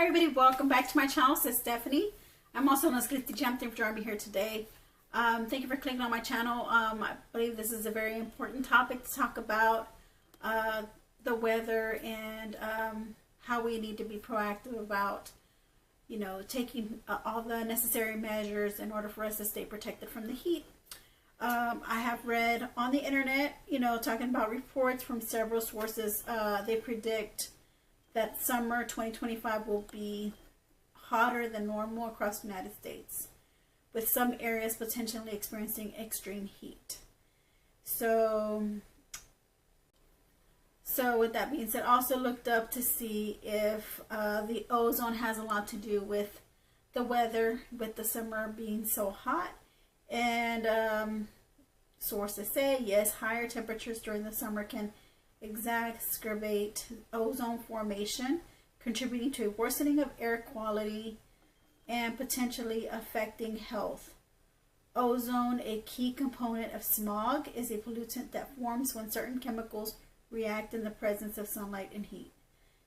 everybody, welcome back to my channel. It's Stephanie. I'm also known as Glitzzy. Thank you for joining me here today. Thank you for clicking on my channel. I believe this is a very important topic to talk about, the weather and how we need to be proactive about, taking all the necessary measures in order for us to stay protected from the heat. I have read on the internet, talking about reports from several sources. They predict that summer 2025 will be hotter than normal across the United States, with some areas potentially experiencing extreme heat. So with that being said, I also looked up to see if the ozone has a lot to do with the weather, with the summer being so hot. And sources say, yes, higher temperatures during the summer can exacerbate ozone formation, contributing to a worsening of air quality and potentially affecting health. Ozone, a key component of smog, is a pollutant that forms when certain chemicals react in the presence of sunlight and heat.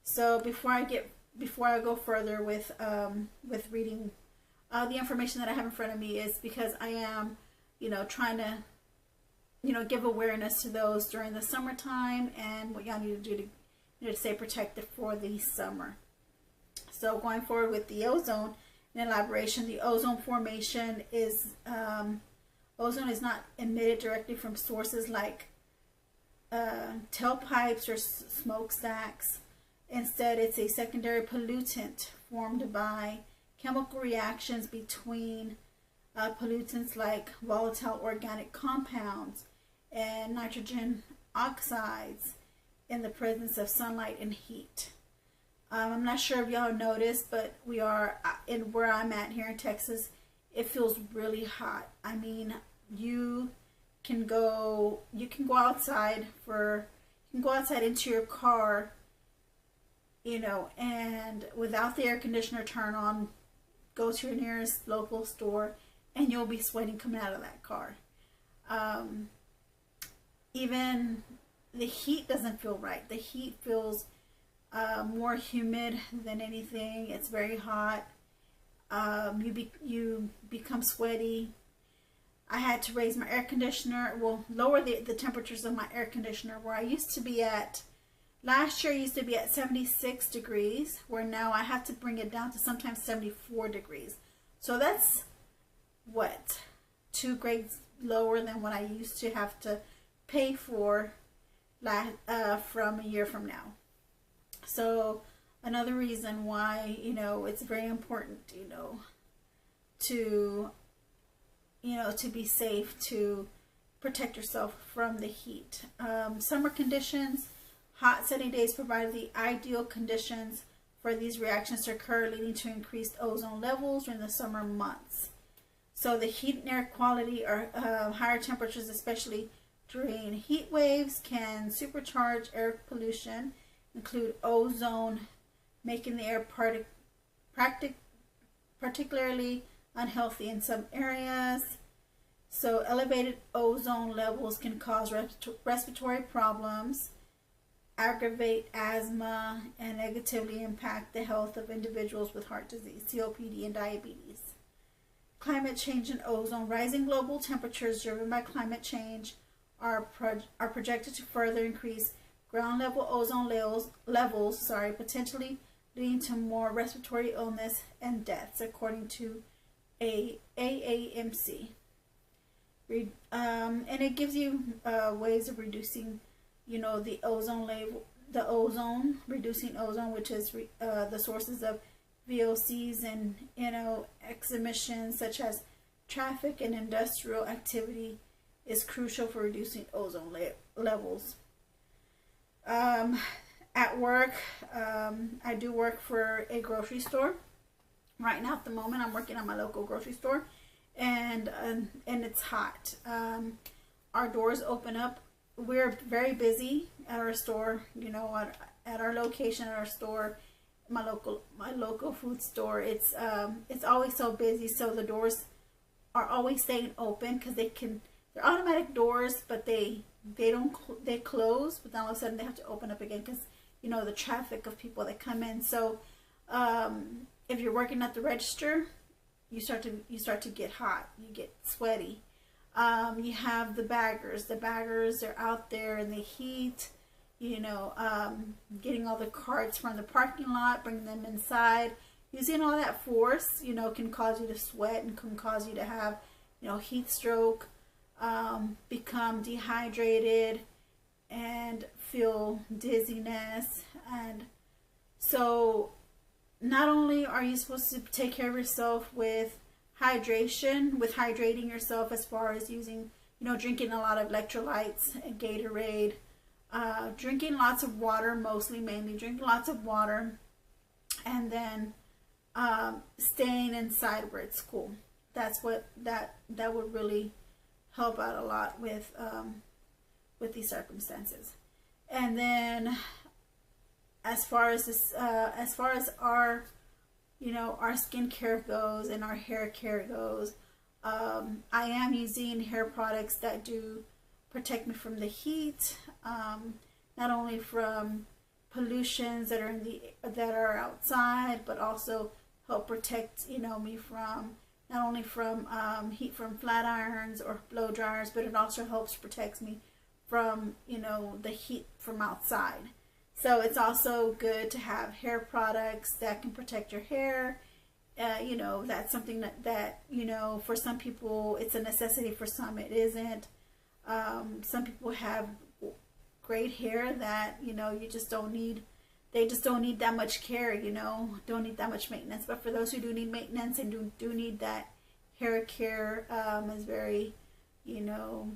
So before I go further with reading the information that I have in front of me, is because I am trying to give awareness to those during the summertime and what y'all need to do to stay protected for the summer. So going forward with the ozone, in elaboration, the ozone formation is, ozone is not emitted directly from sources like tailpipes or smokestacks. Instead, it's a secondary pollutant formed by chemical reactions between pollutants like volatile organic compounds and nitrogen oxides in the presence of sunlight and heat. I'm not sure if y'all noticed, but we are in where I'm at here in Texas. It feels really hot. I mean, you can go outside into your car, and without the air conditioner turned on, go to your nearest local store, and you'll be sweating coming out of that car. Even the heat doesn't feel right. The heat feels more humid than anything. It's very hot. You become sweaty. I had to raise my air conditioner, lower the temperatures of my air conditioner, where I used to be at, last year I used to be at 76 degrees, where now I have to bring it down to sometimes 74 degrees. So that's, what, 2 grades lower than what I used to have to pay for from a year from now. So another reason why, it's very important, to be safe, to protect yourself from the heat. Summer conditions, hot sunny days provide the ideal conditions for these reactions to occur, leading to increased ozone levels during the summer months. So the heat and air quality are higher temperatures, especially during heat waves, can supercharge air pollution, include ozone, making the air particularly unhealthy in some areas. So elevated ozone levels can cause respiratory problems, aggravate asthma, and negatively impact the health of individuals with heart disease, COPD, and diabetes. Climate change and ozone. Rising global temperatures driven by climate change are projected to further increase ground level ozone levels, potentially leading to more respiratory illness and deaths, according to AAMC. And it gives you ways of reducing, the ozone level, reducing ozone, which is the sources of VOCs and NOx emissions, such as traffic and industrial activity, is crucial for reducing ozone levels. At work, I do work for a grocery store. Right now, at the moment, I'm working at my local grocery store, and it's hot. Our doors open up. We're very busy at our store. At our location, at our store, my local food store. It's always so busy. So the doors are always staying open because they're automatic doors, but they close. But then all of a sudden they have to open up again because the traffic of people that come in. So If you're working at the register, you start to get hot, you get sweaty. You have the baggers. The baggers are out there in the heat, you know, getting all the carts from the parking lot, bringing them inside. Using all that force, you know, can cause you to sweat and can cause you to have, you know, heat stroke, become dehydrated, and feel dizziness. And so not only are you supposed to take care of yourself with hydration, with hydrating yourself as far as using, you know, drinking a lot of electrolytes and Gatorade, drinking lots of water, mainly drinking lots of water, and then staying inside where it's cool. That's what that would really help out a lot with these circumstances. And then as far as this, as far as our, you know, our skincare goes and our hair care goes, I am using hair products that do protect me from the heat, not only from pollutions that are outside, but also help protect, you know, me from not only from heat from flat irons or blow dryers, but it also helps protect me from, you know, the heat from outside. So it's also good to have hair products that can protect your hair. You know, that's something that, you know, for some people it's a necessity, for some it isn't. Some people have great hair that, you know, you just don't need, they just don't need that much care, you know, don't need that much maintenance. But for those who do need maintenance and do need that hair care, is very, you know,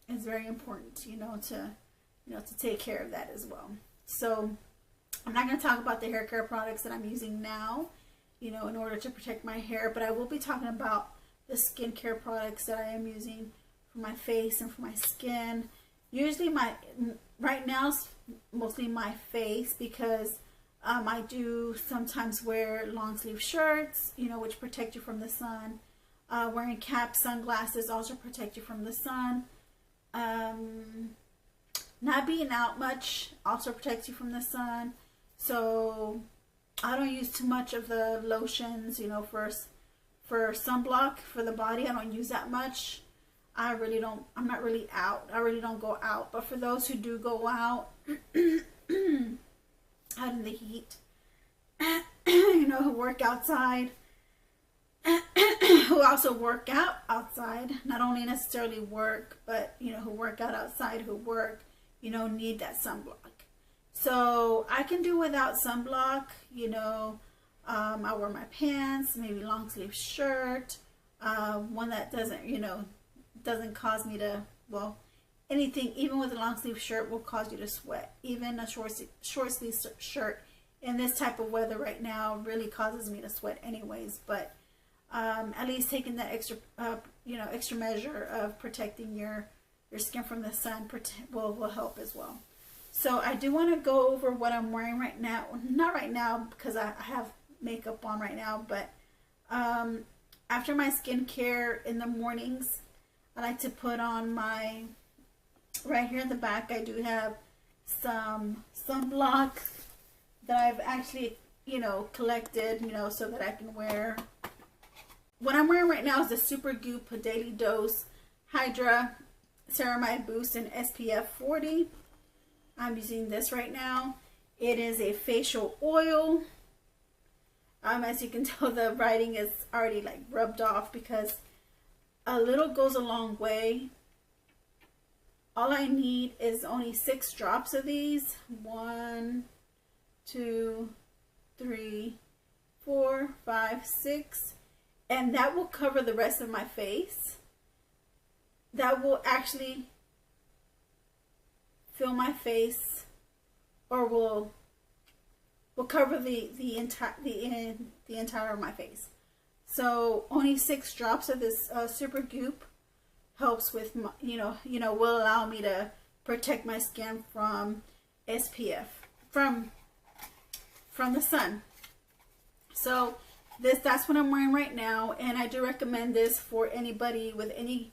is very important, you know, to take care of that as well. So I'm not going to talk about the hair care products that I'm using now, you know, in order to protect my hair, but I will be talking about the skincare products that I am using for my face and for my skin. Usually right now it's mostly my face, because I do sometimes wear long sleeve shirts, you know, which protect you from the sun. Wearing caps, sunglasses also protect you from the sun. Not being out much also protects you from the sun. So I don't use too much of the lotions, you know, for sunblock for the body. I don't use that much. I really don't, I'm not really out. I really don't go out. But for those who do go out, out in the heat, you know, who work outside, who also work out outside, not only necessarily work, but, you know, who work out outside, who work, you know, need that sunblock. So I can do without sunblock, you know. I wear my pants, maybe long sleeve shirt, one that doesn't, you know, doesn't cause me to, well, anything, even with a long sleeve shirt, will cause you to sweat. Even a short sleeve shirt in this type of weather right now really causes me to sweat anyways. But at least taking that extra, you know, extra measure of protecting your skin from the sun will help as well. So I do want to go over what I'm wearing right now. Not right now because I have makeup on right now, but after my skincare in the mornings, I like to put on my, right here in the back, I do have some sunblock that I've actually, you know, collected, you know, so that I can wear. What I'm wearing right now is the Super Goop Daily Dose Hydra Ceramide Boost in SPF 40. I'm using this right now. It is a facial oil. As you can tell, the writing is already like rubbed off because a little goes a long way. All I need is only 6 drops of these. 1, 2, 3, 4, 5, 6. And that will cover the rest of my face. That will actually fill my face, or will cover the entire of my face. So only 6 drops of this Super Goop helps with my, will allow me to protect my skin from SPF, from the sun. So that's what I'm wearing right now, and I do recommend this for anybody with any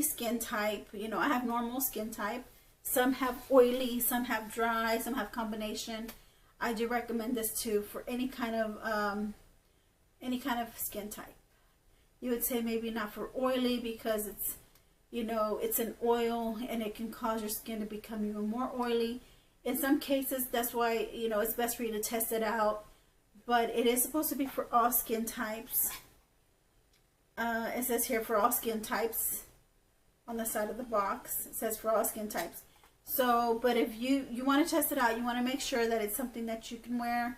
skin type. You know, I have normal skin type. Some have oily, some have dry, some have combination. I do recommend this too for any kind of skin type. You would say maybe not for oily, because it's, you know, it's an oil and it can cause your skin to become even more oily. In some cases, that's why, you know, it's best for you to test it out. But it is supposed to be for all skin types. It says here for all skin types on the side of the box. It says for all skin types. So, but if you want to test it out, you want to make sure that it's something that you can wear.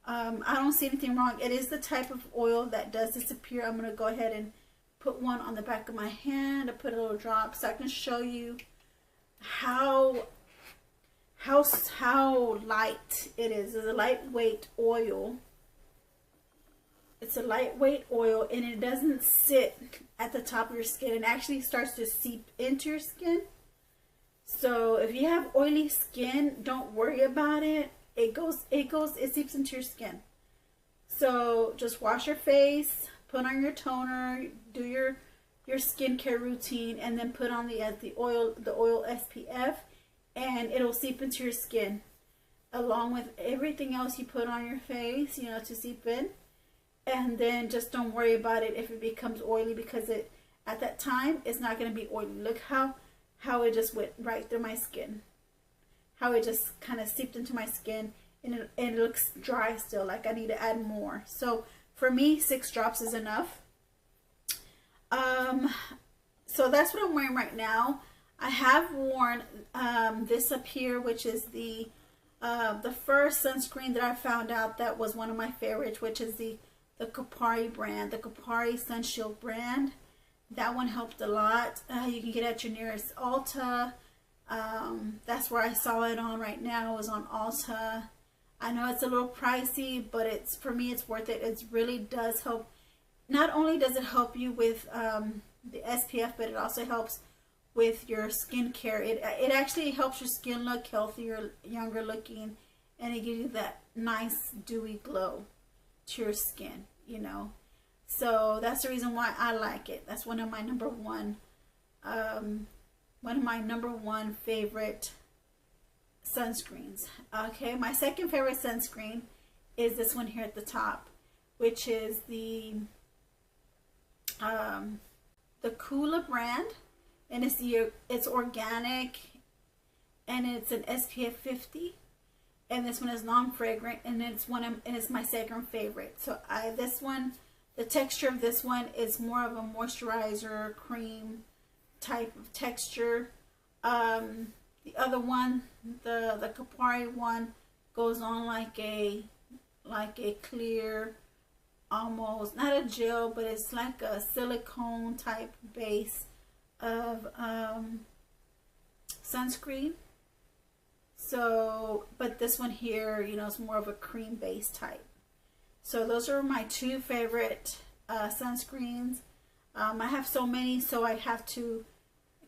I don't see anything wrong. It is the type of oil that does disappear. I'm going to go ahead and put one on the back of my hand. I put a little drop so I can show you how light it is. It's a lightweight oil. It's a lightweight oil, and it doesn't sit at the top of your skin. It actually starts to seep into your skin. So if you have oily skin, don't worry about it. It seeps into your skin. So just wash your face, put on your toner, do your skincare routine, and then put on the oil SPF, and it'll seep into your skin along with everything else you put on your face, you know, to seep in. And then just don't worry about it if it becomes oily, because at that time it's not going to be oily. Look how it just went right through my skin. How it just kind of seeped into my skin, and it looks dry still, like I need to add more. So for me, 6 drops is enough. So that's what I'm wearing right now. I have worn this up here, which is the first sunscreen that I found out that was one of my favorites, which is the Kopari brand, the Kopari Sun Shield brand. That one helped a lot. You can get it at your nearest Ulta. That's where I saw it on right now. It was on Ulta. I know it's a little pricey, but for me it's worth it. It really does help. Not only does it help you with the SPF, but it also helps with your skincare. It actually helps your skin look healthier, younger looking, and it gives you that nice dewy glow to your skin, you know. So that's the reason why I like it. That's one of my number one favorite sunscreens. Okay, my second favorite sunscreen is this one here at the top, which is the Kula brand, and it's organic, and it's an SPF 50, and this one is non-fragrant, and it's my second favorite. So the texture of this one is more of a moisturizer cream type of texture. The other one, the Kopari one, goes on like a clear, almost not a gel, but it's like a silicone type base of sunscreen. So, but this one here, you know, is more of a cream base type. So those are my 2 favorite sunscreens. I have so many, so I have to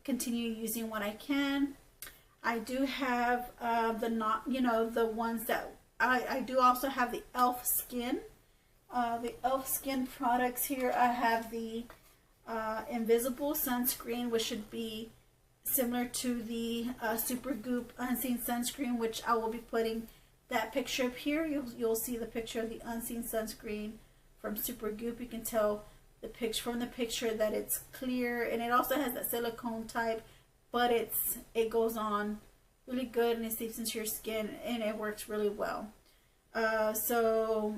continue using what I can. I do have the ones that I do also have the e.l.f. Skin. The e.l.f. Skin products here. I have the Invisible Sunscreen, which should be similar to the Super Goop Unseen Sunscreen, which I will be putting that picture up here. You'll see the picture of the Unseen Sunscreen from Super Goop. You can tell from the picture that it's clear, and it also has that silicone type, but it goes on really good, and it seeps into your skin, and it works really well. So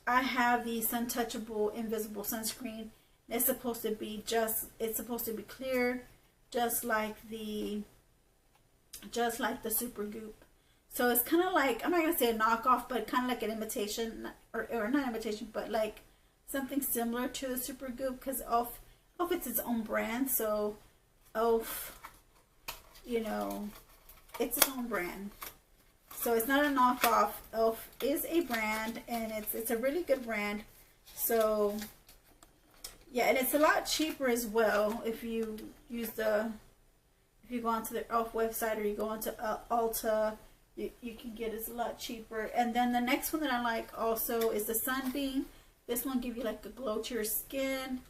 I have the Suntouchable Invisible Sunscreen. It's supposed to be clear, just like the Super Goop. So it's kind of like, I'm not gonna say a knockoff, but kind of like an imitation, or not imitation, but like something similar to the Super Goop, because e.l.f. it's its own brand. So e.l.f., you know, it's its own brand. So it's not a knockoff. e.l.f. is a brand, and it's a really good brand. So yeah, and it's a lot cheaper as well if you go onto the e.l.f. website, or you go onto Ulta. You can get it a lot cheaper. And then the next one that I like also is the Sunbeam. This one gives you like a glow to your skin.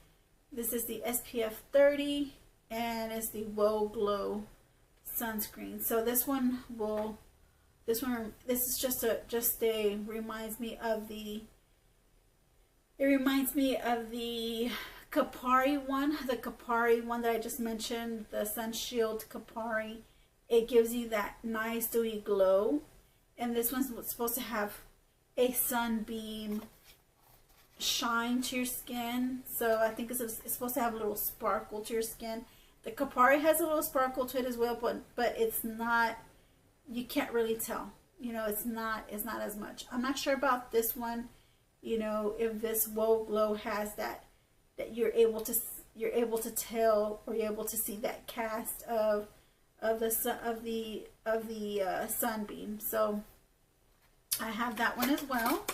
This is the SPF 30, and it's the Wow Glow sunscreen. So this one will This is just a reminds me of the Kapari one, that I just mentioned, the Sun Shield Kapari. It gives you that nice dewy glow, and this one's supposed to have a sunbeam shine to your skin. So I think it's supposed to have a little sparkle to your skin. The Kapari has a little sparkle to it as well, but it's not, you can't really tell. You know, it's not as much. I'm not sure about this one, you know, if this Whoa Glow has that you're able to tell, or you're able to see that cast of the sunbeam. So I have that one as well.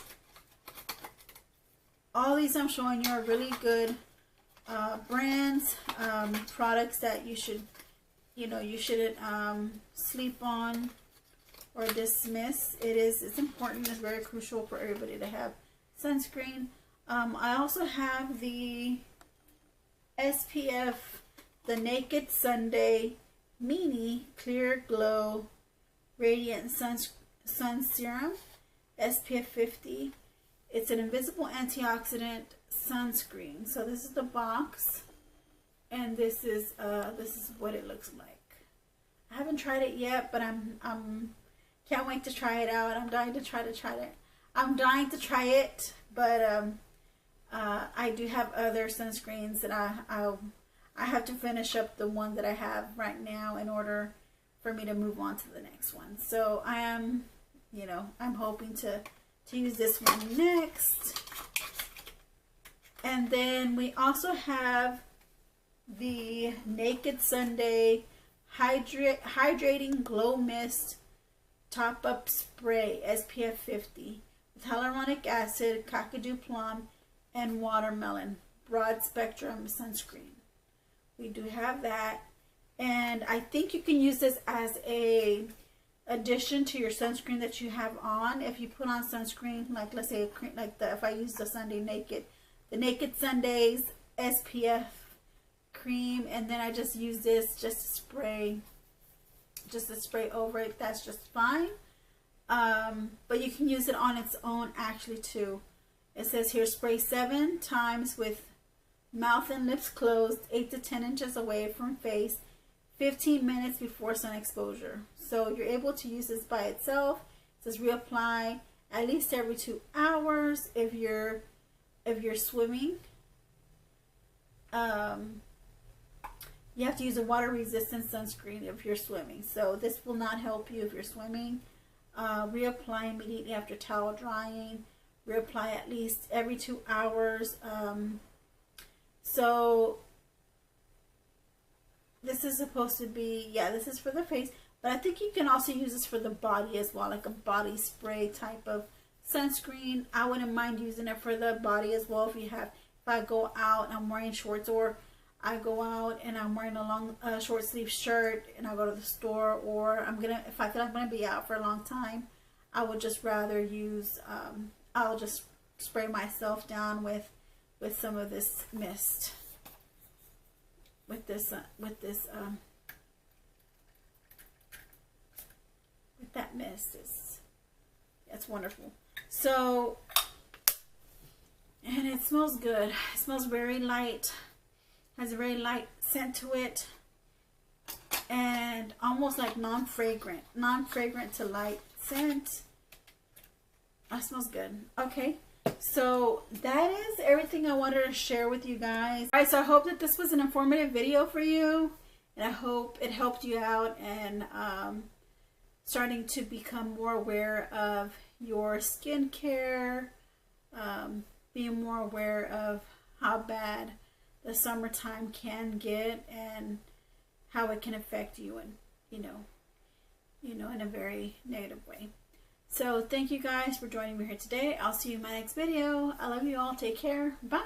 All these I'm showing you are really good brands, products that you should, you know, you shouldn't sleep on or dismiss. It's important. It's very crucial for everybody to have sunscreen. I also have the SPF, the Naked Sunday Mini Clear Glow Radiant Sun Serum, SPF 50. It's an invisible antioxidant sunscreen. So this is the box, and this is what it looks like. I haven't tried it yet, but I'm can't wait to try it out. I'm dying to try it. I'm dying to try it, but I do have other sunscreens that I have to finish up the one that I have right now in order for me to move on to the next one. So I am, you know, I'm hoping to use this one next. And then we also have the Naked Sunday Hydrating Glow Mist Top Up Spray, SPF 50, with hyaluronic acid, kakadu plum, and watermelon broad spectrum sunscreen. We do have that, and I think you can use this as a addition to your sunscreen that you have on. If you put on sunscreen, like let's say if I use the Naked Sundays SPF cream, and then I just use this just to spray over it, that's just fine. But you can use it on its own actually too. It says here, spray 7 times with mouth and lips closed, 8 to 10 inches away from face, 15 minutes before sun exposure. So you're able to use this by itself. It says reapply at least every 2 hours if you're swimming. You have to use a water resistant sunscreen if you're swimming. So this will not help you if you're swimming. Reapply immediately after towel drying. Reapply at least every 2 hours. So this is supposed to be, yeah, this is for the face, but I think you can also use this for the body as well, like a body spray type of sunscreen. I wouldn't mind using it for the body as well. If I go out and I'm wearing shorts, or I go out and I'm wearing a long short sleeve shirt and I go to the store, or if I feel like I'm gonna be out for a long time, I would just rather use I'll just spray myself down with some of this mist, with that mist. It's wonderful. So, and it smells good. It smells very light, has a very light scent to it, and almost like non-fragrant to light scent. It smells good. Okay, so that is everything I wanted to share with you guys. Alright, so I hope that this was an informative video for you, and I hope it helped you out and starting to become more aware of your skincare, being more aware of how bad the summertime can get and how it can affect you, and you know, in a very negative way. So thank you guys for joining me here today. I'll see you in my next video. I love you all. Take care. Bye.